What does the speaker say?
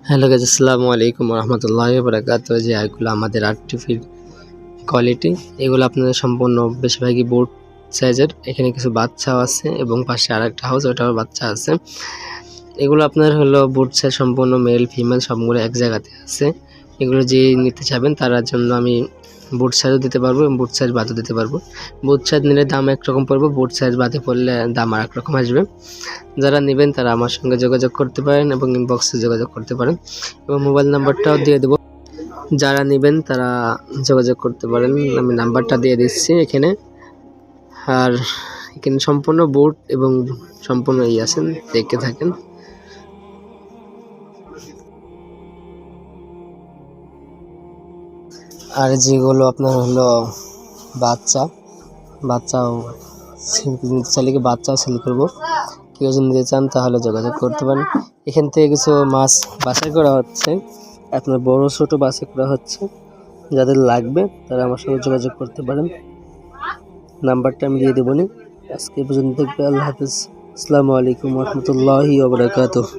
Hello guys, আসসালামু আলাইকুম রহমতুল্লাহি ওয়া বারাকাতুহু। যে এগুলো আমাদের আরটিফির কোয়ালিটি, এগুলো আপনাদের সম্পূর্ণ বেশিরভাগই বোর্ড সাইজের। এখানে কিছু বাচ্চাও আছে এবং পাশে আরেকটা হাউস, ওটাও বাচ্চা আছে। এগুলো আপনার হলো বোর্ড সাইজ সম্পূর্ণ মেল ফিমেল সবগুলো এক জায়গাতে আছে। এগুলো যে নিতে চাবেন তার জন্য আমি বুট সাইজও দিতে পারবো এবং বুট সাইজ বাদও দিতে পারবো। বুট সাইজ নিলে দাম একরকম পড়বে, বুট সাইজ বাদে পড়লে দাম আর একরকম আসবে। যারা নেবেন তারা আমার সঙ্গে যোগাযোগ করতে পারেন এবং ইনবক্সে যোগাযোগ করতে পারেন এবং মোবাইল নাম্বারটাও দিয়ে দেবো। যারা নেবেন তারা যোগাযোগ করতে পারেন, আমি নাম্বারটা দিয়ে দিচ্ছি এখানে। আর এখানে সম্পূর্ণ বুট এবং সম্পূর্ণ আছেন, দেখতে থাকেন। আর যেগুলো আপনার হলো বাচ্চাও চাইলে বাচ্চাও সেল করবো। কেউ যদি নিতে চান তাহলে যোগাযোগ করতে পারেন। এখান থেকে কিছু মাছ বাছাই করা হচ্ছে, আপনার বড় ছোট বাছাই করা হচ্ছে। যাদের লাগবে তারা আমার সঙ্গে যোগাযোগ করতে পারেন, নাম্বারটা আমি দিয়ে দেবো। আজকে পর্যন্ত, আল্লাহ হাফিজ, আসসালামু আলাইকুম রহমতুল্লাহি ওয়া বারাকাতুহু।